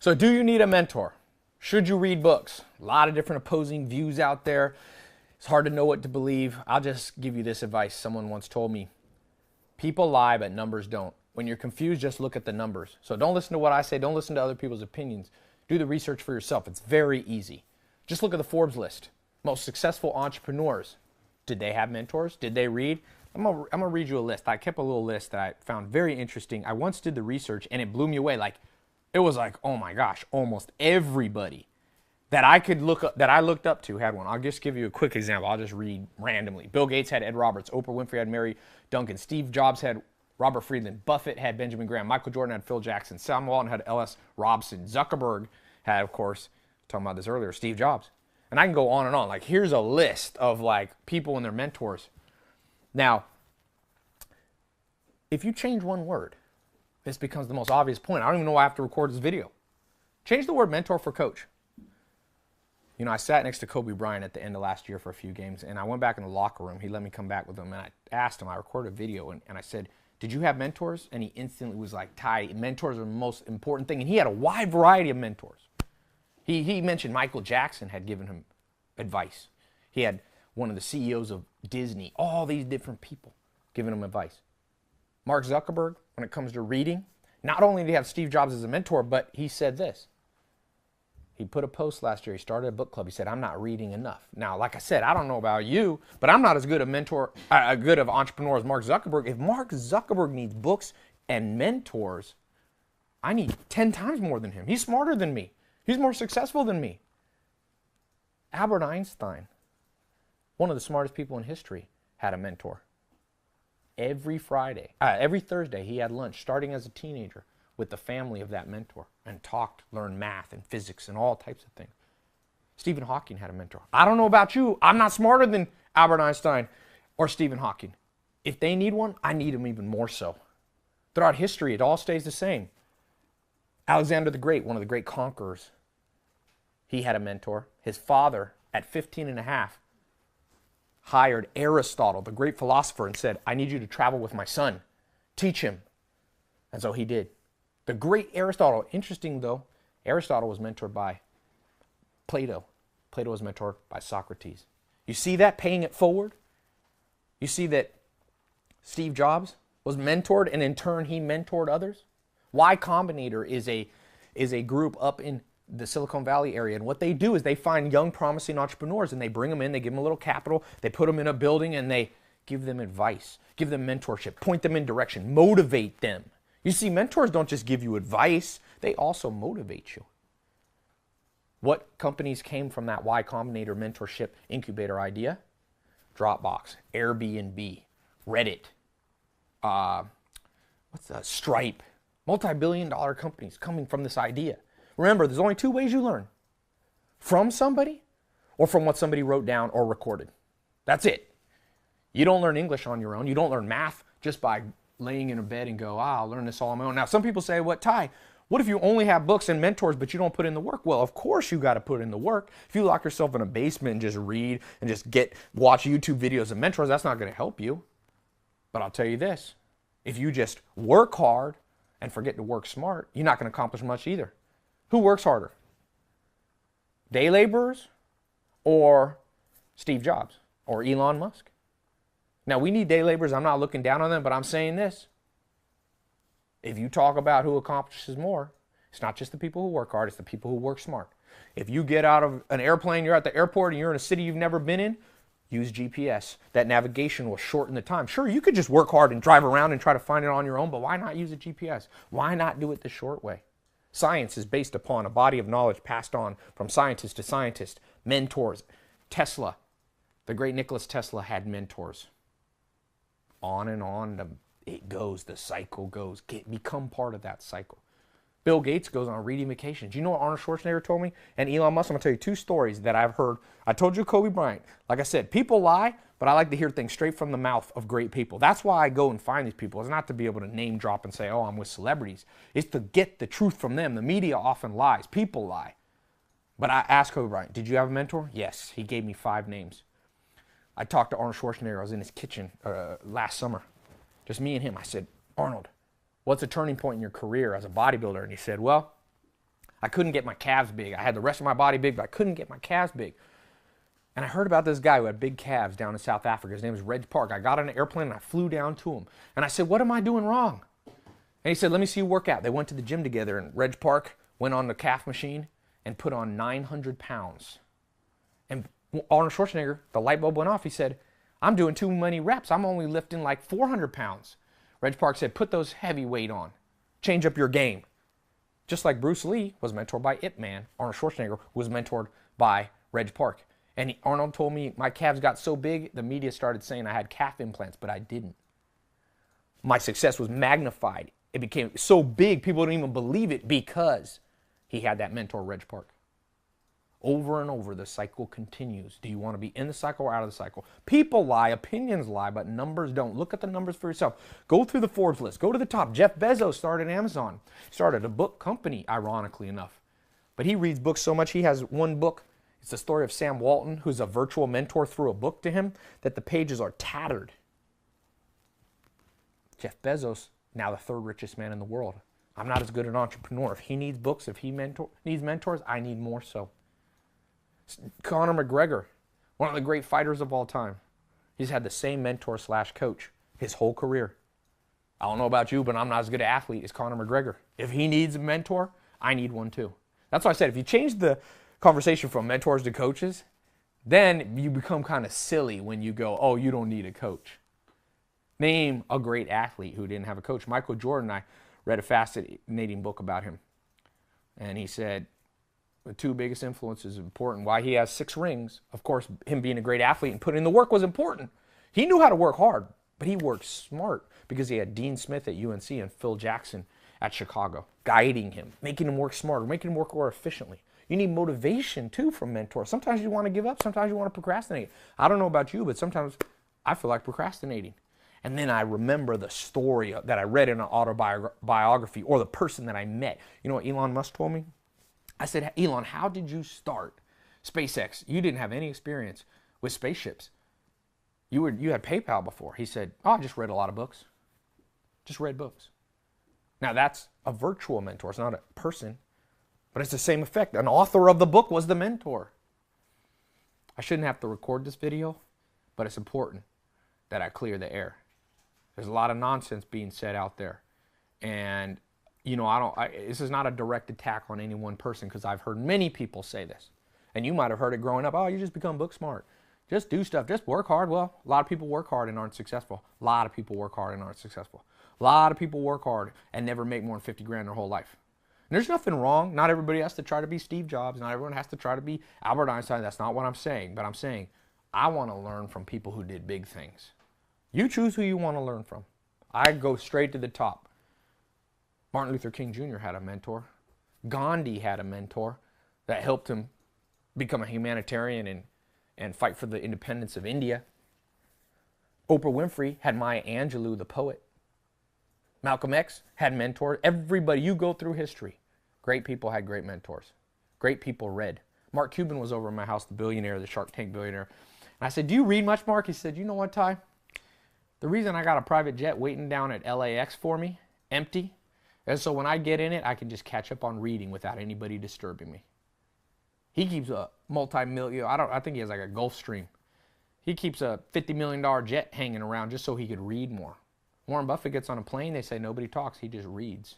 So do you need a mentor? Should you read books? A lot of different opposing views out there. It's hard to know what to believe. I'll just give you this advice. Someone once told me, people lie, but numbers don't. When you're confused, just look at the numbers. So don't listen to what I say. Don't listen to other people's opinions. Do the research for yourself. It's very easy. Just look at the Forbes list. Most successful entrepreneurs. Did they have mentors? Did they read? I'm gonna read you a list. I kept a little list that I found very interesting. I once did the research and it blew me away. It was like, oh my gosh, almost everybody that I looked up to had one. I'll just give you a quick example. I'll just read randomly. Bill Gates had Ed Roberts. Oprah Winfrey had Mary Duncan. Steve Jobs had Robert Friedland. Buffett had Benjamin Graham. Michael Jordan had Phil Jackson. Sam Walton had L.S. Robson. Zuckerberg had, of course, talking about this earlier, Steve Jobs. And I can go on and on. Here's a list of people and their mentors. Now, if you change one word, this becomes the most obvious point. I don't even know why I have to record this video. Change the word mentor for coach. I sat next to Kobe Bryant at the end of last year for a few games, and I went back in the locker room. He let me come back with him, and I asked him, I recorded a video, and I said, did you have mentors? And he instantly was like, Ty, mentors are the most important thing. And he had a wide variety of mentors. He mentioned Michael Jackson had given him advice. He had one of the CEOs of Disney, all these different people giving him advice. Mark Zuckerberg, when it comes to reading, not only did he have Steve Jobs as a mentor, but he said this. He put a post last year. He started a book club. He said, I'm not reading enough. Now, like I said, I don't know about you, but I'm not as good of entrepreneur as Mark Zuckerberg. If Mark Zuckerberg needs books and mentors, I need 10 times more than him. He's smarter than me. He's more successful than me. Albert Einstein, one of the smartest people in history, had a mentor. Every Thursday, he had lunch, starting as a teenager, with the family of that mentor and learned math and physics and all types of things. Stephen Hawking had a mentor. I don't know about you. I'm not smarter than Albert Einstein or Stephen Hawking. If they need one, I need them even more so. Throughout history, it all stays the same. Alexander the Great, one of the great conquerors, he had a mentor. His father, at 15 and a half, hired Aristotle, the great philosopher, and said, I need you to travel with my son. Teach him. And so he did. The great Aristotle, interesting though, Aristotle was mentored by Plato. Plato was mentored by Socrates. You see that, paying it forward? You see that Steve Jobs was mentored and in turn he mentored others? Y Combinator is a group up in the Silicon Valley area, and what they do is they find young promising entrepreneurs and they bring them in, they give them a little capital, they put them in a building and they give them advice, give them mentorship, point them in direction, motivate them. You see, mentors don't just give you advice, they also motivate you. What companies came from that Y Combinator mentorship incubator idea? Dropbox, Airbnb, Reddit, Stripe. Multi-billion-dollar companies coming from this idea. Remember, there's only two ways you learn. From somebody or from what somebody wrote down or recorded. That's it. You don't learn English on your own. You don't learn math just by laying in a bed and go, I'll learn this all on my own. Now, some people say, Ty, what if you only have books and mentors, but you don't put in the work? Well, of course you got to put in the work. If you lock yourself in a basement and just read and just watch YouTube videos of mentors, that's not going to help you. But I'll tell you this, if you just work hard and forget to work smart, you're not going to accomplish much either. Who works harder? Day laborers or Steve Jobs or Elon Musk? Now, we need day laborers. I'm not looking down on them, but I'm saying this. If you talk about who accomplishes more, it's not just the people who work hard, it's the people who work smart. If you get out of an airplane, you're at the airport, and you're in a city you've never been in, use GPS. That navigation will shorten the time. Sure, you could just work hard and drive around and try to find it on your own, but why not use a GPS? Why not do it the short way? Science is based upon a body of knowledge passed on from scientist to scientist, mentors. Tesla, the great Nikola Tesla had mentors. On and on it goes, the cycle goes. Become part of that cycle. Bill Gates goes on reading vacations. You know what Arnold Schwarzenegger told me? And Elon Musk, I'm going to tell you two stories that I've heard. I told you Kobe Bryant. Like I said, people lie, but I like to hear things straight from the mouth of great people. That's why I go and find these people. It's not to be able to name drop and say, oh, I'm with celebrities. It's to get the truth from them. The media often lies. People lie. But I asked Kobe Bryant, did you have a mentor? Yes. He gave me 5 names. I talked to Arnold Schwarzenegger. I was in his kitchen last summer. Just me and him. I said, Arnold, what's a turning point in your career as a bodybuilder? And he said, well, I couldn't get my calves big. I had the rest of my body big, but I couldn't get my calves big. And I heard about this guy who had big calves down in South Africa. His name was Reg Park. I got on an airplane and I flew down to him. And I said, what am I doing wrong? And he said, let me see you work out. They went to the gym together, and Reg Park went on the calf machine and put on 900 pounds. And Arnold Schwarzenegger, the light bulb went off. He said, I'm doing too many reps. I'm only lifting like 400 pounds. Reg Park said, put those heavy weight on. Change up your game. Just like Bruce Lee was mentored by Ip Man, Arnold Schwarzenegger was mentored by Reg Park. And Arnold told me my calves got so big, the media started saying I had calf implants, but I didn't. My success was magnified. It became so big, people didn't even believe it because he had that mentor, Reg Park. Over and over, the cycle continues. Do you want to be in the cycle or out of the cycle? People lie, opinions lie, but numbers don't. Look at the numbers for yourself. Go through the Forbes list. Go to the top. Jeff Bezos started Amazon. Started a book company, ironically enough. But he reads books so much, he has one book. It's the story of Sam Walton, who's a virtual mentor, threw a book to him that the pages are tattered. Jeff Bezos, now the third richest man in the world. I'm not as good an entrepreneur. If he needs books, if he needs mentors, I need more so. Conor McGregor, one of the great fighters of all time. He's had the same mentor / coach his whole career. I don't know about you, but I'm not as good an athlete as Conor McGregor. If he needs a mentor, I need one too. That's why I said if you change the conversation from mentors to coaches, then you become kind of silly when you go, oh, you don't need a coach. Name a great athlete who didn't have a coach. Michael Jordan, I read a fascinating book about him. And he said the two biggest influences important. Why he has 6 rings, of course, him being a great athlete and putting in the work was important. He knew how to work hard, but he worked smart because he had Dean Smith at UNC and Phil Jackson at Chicago, guiding him, making him work smarter, making him work more efficiently. You need motivation, too, from mentors. Sometimes you want to give up. Sometimes you want to procrastinate. I don't know about you, but sometimes I feel like procrastinating. And then I remember the story that I read in an autobiography or the person that I met. You know what Elon Musk told me? I said, Elon, how did you start SpaceX? You didn't have any experience with spaceships. You had PayPal before. He said, oh, I just read a lot of books. Just read books. Now, that's a virtual mentor. It's not a person. But it's the same effect. An author of the book was the mentor. I shouldn't have to record this video, but it's important that I clear the air. There's a lot of nonsense being said out there. And, you know, this is not a direct attack on any one person because I've heard many people say this. And you might have heard it growing up. Oh, you just become book smart. Just do stuff. Just work hard. Well, a lot of people work hard and aren't successful. A lot of people work hard and aren't successful. A lot of people work hard and never make more than 50 grand their whole life. And there's nothing wrong. Not everybody has to try to be Steve Jobs. Not everyone has to try to be Albert Einstein. That's not what I'm saying. But I'm saying I want to learn from people who did big things. You choose who you want to learn from. I go straight to the top. Martin Luther King Jr. had a mentor. Gandhi had a mentor that helped him become a humanitarian and fight for the independence of India. Oprah Winfrey had Maya Angelou, the poet. Malcolm X had mentors. Everybody, you go through history. Great people had great mentors. Great people read. Mark Cuban was over at my house, the billionaire, the Shark Tank billionaire. And I said, do you read much, Mark? He said, you know what, Ty? The reason I got a private jet waiting down at LAX for me, empty, is so when I get in it, I can just catch up on reading without anybody disturbing me. He keeps a multi-million, I think he has like a Gulfstream. He keeps a $50 million jet hanging around just so he could read more. Warren Buffett gets on a plane, they say nobody talks, he just reads.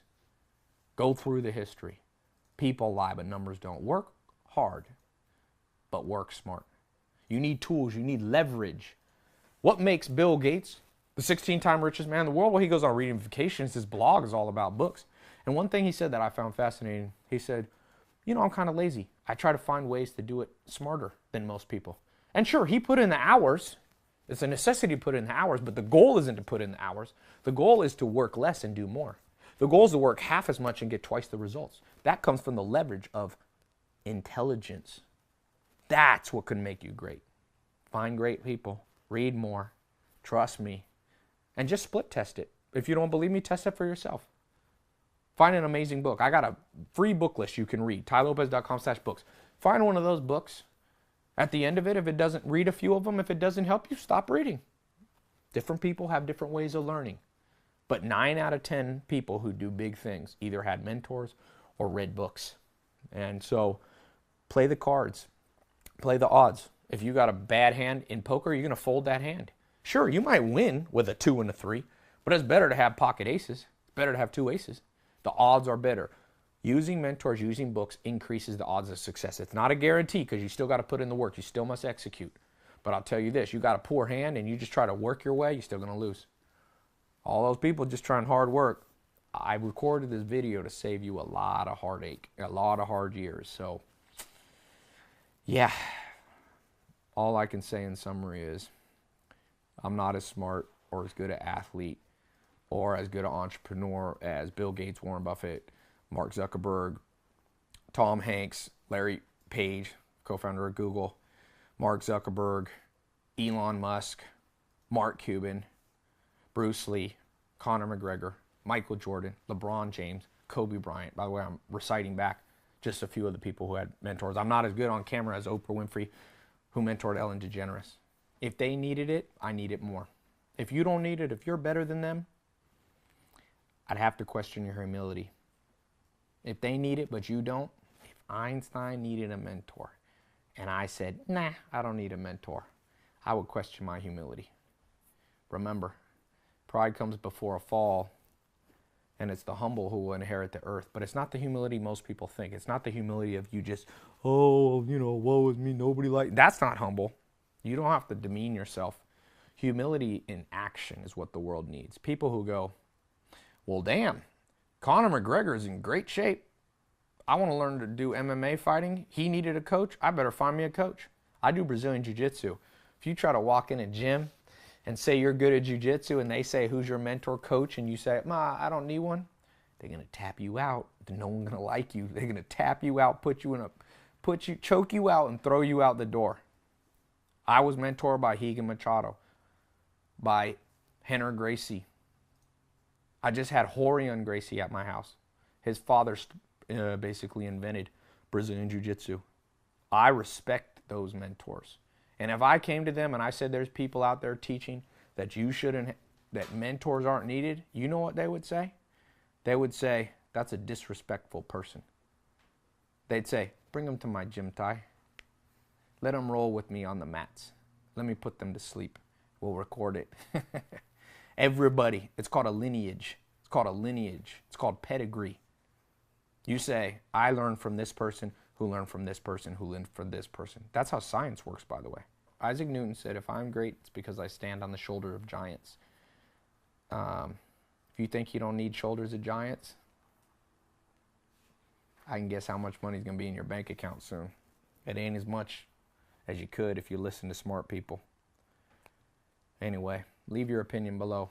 Go through the history. People lie, but numbers don't. Work hard, but work smart. You need tools, you need leverage. What makes Bill Gates the 16-time richest man in the world? Well, he goes on reading vacations. His blog is all about books. And one thing he said that I found fascinating, he said, you know, I'm kind of lazy. I try to find ways to do it smarter than most people. And sure, he put in the hours. It's a necessity to put in the hours, but the goal isn't to put in the hours. The goal is to work less and do more. The goal is to work half as much and get twice the results. That comes from the leverage of intelligence. That's what can make you great. Find great people. Read more. Trust me. And just split test it. If you don't believe me, test it for yourself. Find an amazing book. I got a free book list you can read. tylopez.com/books. Find one of those books. At the end of it, if it doesn't, read a few of them. If it doesn't help you, stop reading. Different people have different ways of learning. But 9 out of 10 people who do big things either had mentors or read books. And so play the cards, play the odds. If you got a bad hand in poker, you're going to fold that hand. Sure, you might win with a 2 and a 3, but it's better to have pocket aces. It's better to have 2 aces. The odds are better. Using mentors, using books increases the odds of success. It's not a guarantee because you still got to put in the work. You still must execute. But I'll tell you this, you got a poor hand and you just try to work your way, you're still going to lose. All those people just trying hard work. I recorded this video to save you a lot of heartache, a lot of hard years. So, yeah, all I can say in summary is I'm not as smart or as good an athlete or as good an entrepreneur as Bill Gates, Warren Buffett, Mark Zuckerberg, Tom Hanks, Larry Page, co-founder of Google, Mark Zuckerberg, Elon Musk, Mark Cuban, Bruce Lee, Conor McGregor, Michael Jordan, LeBron James, Kobe Bryant. By the way, I'm reciting back just a few of the people who had mentors. I'm not as good on camera as Oprah Winfrey, who mentored Ellen DeGeneres. If they needed it, I need it more. If you don't need it, if you're better than them, I'd have to question your humility. If they need it, but you don't, if Einstein needed a mentor, and I said, nah, I don't need a mentor, I would question my humility. Remember, pride comes before a fall, and it's the humble who will inherit the earth. But it's not the humility most people think. It's not the humility of you just, oh, woe is me, nobody like. That's not humble. You don't have to demean yourself. Humility in action is what the world needs. People who go, well, damn, Conor McGregor is in great shape. I want to learn to do MMA fighting. He needed a coach. I better find me a coach. I do Brazilian Jiu-Jitsu. If you try to walk in a gym and say you're good at jiu-jitsu and they say, who's your mentor coach? And you say, I don't need one. They're going to tap you out. No one's going to like you. They're going to tap you out, choke you out and throw you out the door. I was mentored by Higa Machado, by Henner Gracie. I just had Rorion Gracie at my house. His father basically invented Brazilian Jiu-Jitsu. I respect those mentors. And if I came to them and I said there's people out there teaching that that mentors aren't needed, you know what they would say? They would say, that's a disrespectful person. They'd say, bring them to my gym, Ty. Let them roll with me on the mats. Let me put them to sleep. We'll record it. Everybody, it's called a lineage. It's called a lineage. It's called pedigree. You say, I learned from this person, who learned from this person, who learned from this person. That's how science works, by the way. Isaac Newton said, if I'm great, it's because I stand on the shoulder of giants. If you think you don't need shoulders of giants, I can guess how much money is going to be in your bank account soon. It ain't as much as you could if you listen to smart people. Anyway, leave your opinion below.